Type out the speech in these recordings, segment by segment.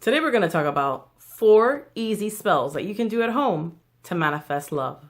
Today we're going to talk about 4 easy spells that you can do at home to manifest love.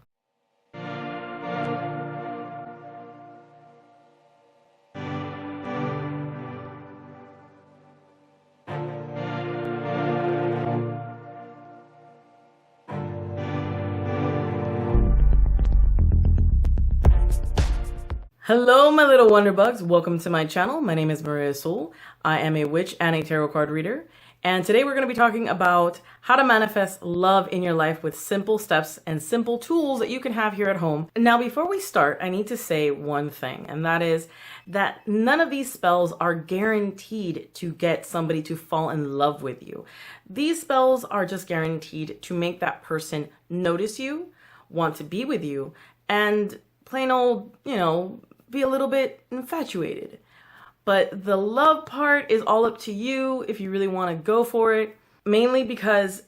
Hello, my little wonderbugs. Welcome to my channel. My name is Maria Soul. I am a witch and a tarot card reader. And today we're going to be talking about how to manifest love in your life with simple steps and simple tools that you can have here at home. Now, before we start, I need to say one thing, and that is that none of these spells are guaranteed to get somebody to fall in love with you. These spells are just guaranteed to make that person notice you, want to be with you, and plain old, be a little bit infatuated. But the love part is all up to you if you really want to go for it, mainly because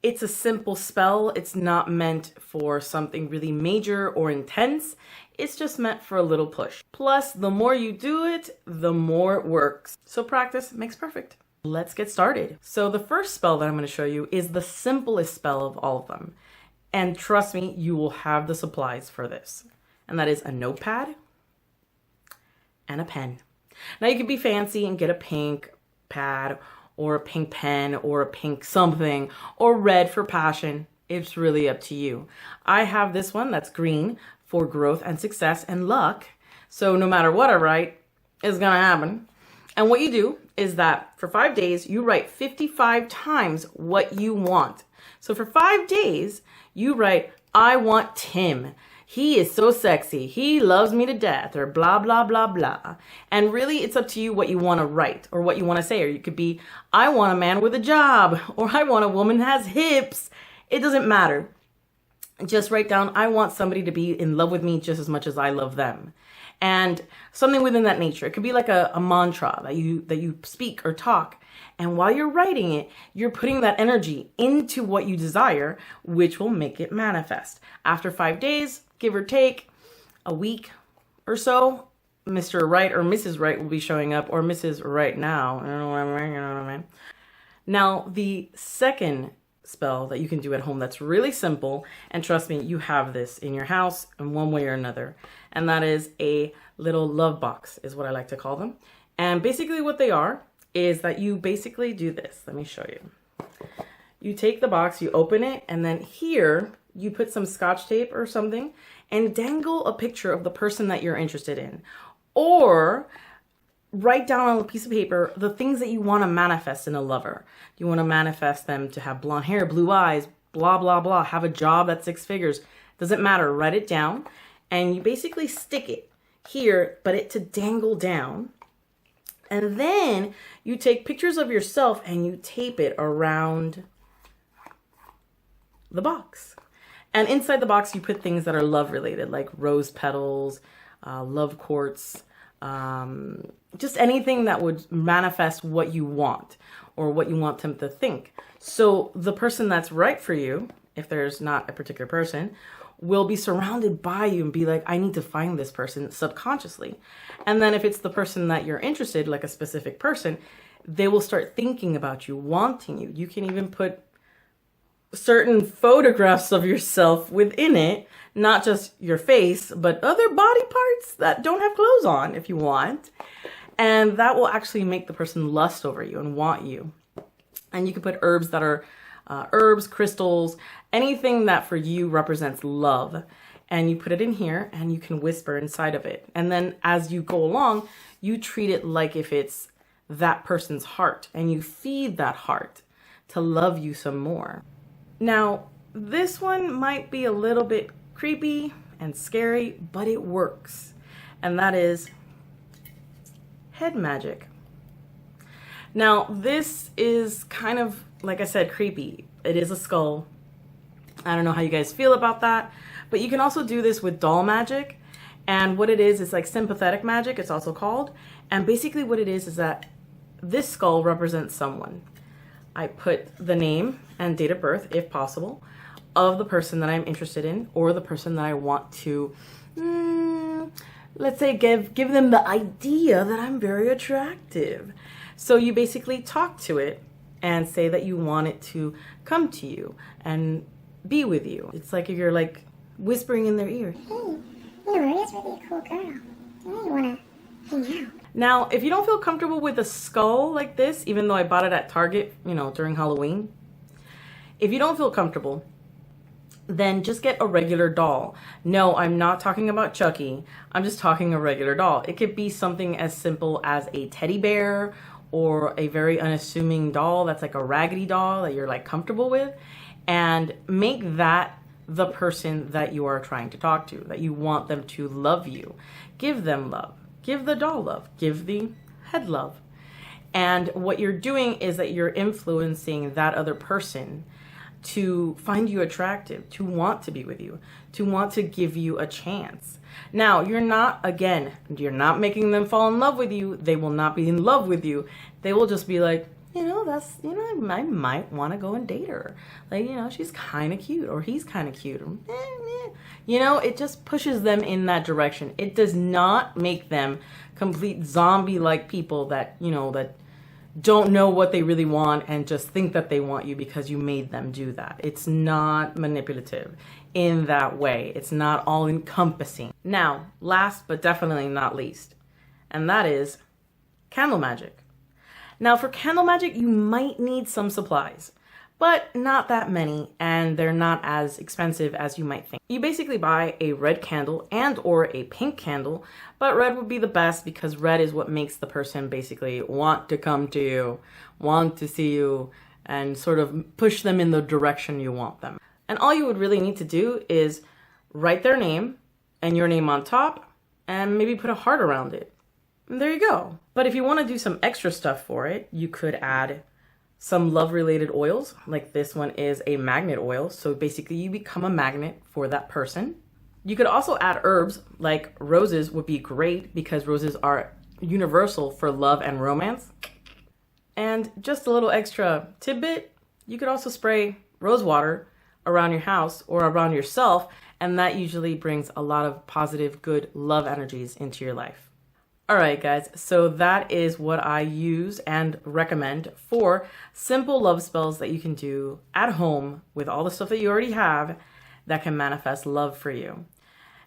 it's a simple spell. It's not meant for something really major or intense. It's just meant for a little push. Plus, the more you do it, the more it works. So practice makes perfect. Let's get started. So the first spell that I'm going to show you is the simplest spell of all of them. And trust me, you will have the supplies for this. And that is a notepad and a pen. Now you can be fancy and get a pink pad or a pink pen or a pink something or red for passion. It's really up to you. I have this one that's green for growth and success and luck. So no matter what I write, it's gonna happen. And what you do is that for 5 days, you write 55 times what you want. So for 5 days, you write, I want Tim. He is so sexy. He loves me to death, or blah, blah, blah, blah. And really, it's up to you what you want to write or what you want to say. Or you could be, I want a man with a job, or I want a woman that has hips. It doesn't matter. Just write down, I want somebody to be in love with me just as much as I love them. And something within that nature. It could be like a mantra that you speak or talk. And while you're writing it, you're putting that energy into what you desire, which will make it manifest. After 5 days, give or take a week or so, Mr. Right or Mrs. Right will be showing up, or Mrs. Right now. I don't know what I mean. Now, the second spell that you can do at home that's really simple, and trust me, you have this in your house in one way or another, and that is a little love box, is what I like to call them. And basically what they are is that you basically do this. Let me show you. You take the box, you open it, and then here you put some scotch tape or something and dangle a picture of the person that you're interested in. Or write down on a piece of paper the things that you want to manifest in a lover. You want to manifest them to have blonde hair, blue eyes, blah, blah, blah, have a job at 6 figures. Doesn't matter. Write it down and you basically stick it here, but it to dangle down. And then you take pictures of yourself and you tape it around the box. And inside the box, you put things that are love related, like rose petals, love quartz, just anything that would manifest what you want or what you want them to think. So the person that's right for you, if there's not a particular person, will be surrounded by you and be like, I need to find this person subconsciously. And then if it's the person that you're interested, like a specific person, they will start thinking about you, wanting you. You can even put certain photographs of yourself within it, not just your face, but other body parts that don't have clothes on if you want. And that will actually make the person lust over you and want you. And you can put herbs that are herbs, crystals, anything that for you represents love. And you put it in here and you can whisper inside of it. And then as you go along, you treat it like if it's that person's heart and you feed that heart to love you some more. Now, this one might be a little bit creepy and scary, but it works. And that is head magic. Now, this is kind of, like I said, creepy. It is a skull. I don't know how you guys feel about that, but you can also do this with doll magic. And what it is like sympathetic magic, it's also called. And basically what it is that this skull represents someone. I put the name and date of birth, if possible, of the person that I'm interested in or the person that I want to, let's say, give them the idea that I'm very attractive. So you basically talk to it and say that you want it to come to you and be with you. It's like if you're like whispering in their ear. Hey, you know, Maria's really a cool girl. I really want to hang out. Now, if you don't feel comfortable with a skull like this, even though I bought it at Target, you know, during Halloween, if you don't feel comfortable, then just get a regular doll. No, I'm not talking about Chucky. I'm just talking a regular doll. It could be something as simple as a teddy bear or a very unassuming doll that's like a raggedy doll that you're like comfortable with, and make that the person that you are trying to talk to, that you want them to love you. Give them love. Give the doll love. Give the head love. And what you're doing is that you're influencing that other person to find you attractive, to want to be with you, to want to give you a chance. Now, you're not making them fall in love with you. They will not be in love with you. They will just be like, I might want to go and date her. Like, she's kind of cute, or he's kind of cute. It just pushes them in that direction. It does not make them complete zombie-like people that don't know what they really want and just think that they want you because you made them do that. It's not manipulative in that way. It's not all encompassing. Now, last but definitely not least, and that is Camel Magic. Now, for Camel Magic, you might need some supplies, but not that many, and they're not as expensive as you might think. You basically buy a red candle and or a pink candle, but red would be the best because red is what makes the person basically want to come to you, want to see you, and sort of push them in the direction you want them. And all you would really need to do is write their name and your name on top, and maybe put a heart around it. And there you go. But if you want to do some extra stuff for it, you could add some love-related oils. Like this one is a magnet oil. So basically you become a magnet for that person. You could also add herbs, like roses would be great because roses are universal for love and romance. And just a little extra tidbit, you could also spray rose water around your house or around yourself, and that usually brings a lot of positive, good love energies into your life. All right, guys, so that is what I use and recommend for simple love spells that you can do at home with all the stuff that you already have that can manifest love for you.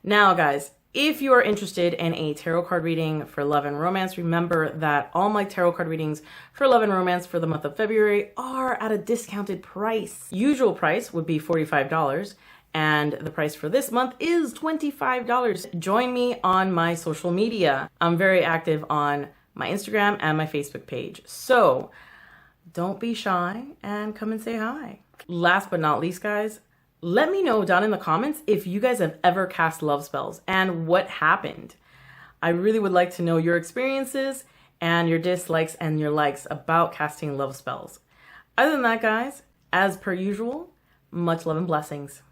Now, guys, if you are interested in a tarot card reading for love and romance, remember that all my tarot card readings for love and romance for the month of February are at a discounted price. Usual price would be $45. And the price for this month is $25. Join me on my social media. I'm very active on my Instagram and my Facebook page. So don't be shy and come and say hi. Last but not least, guys, let me know down in the comments if you guys have ever cast love spells and what happened. I really would like to know your experiences and your dislikes and your likes about casting love spells. Other than that, guys, as per usual, much love and blessings.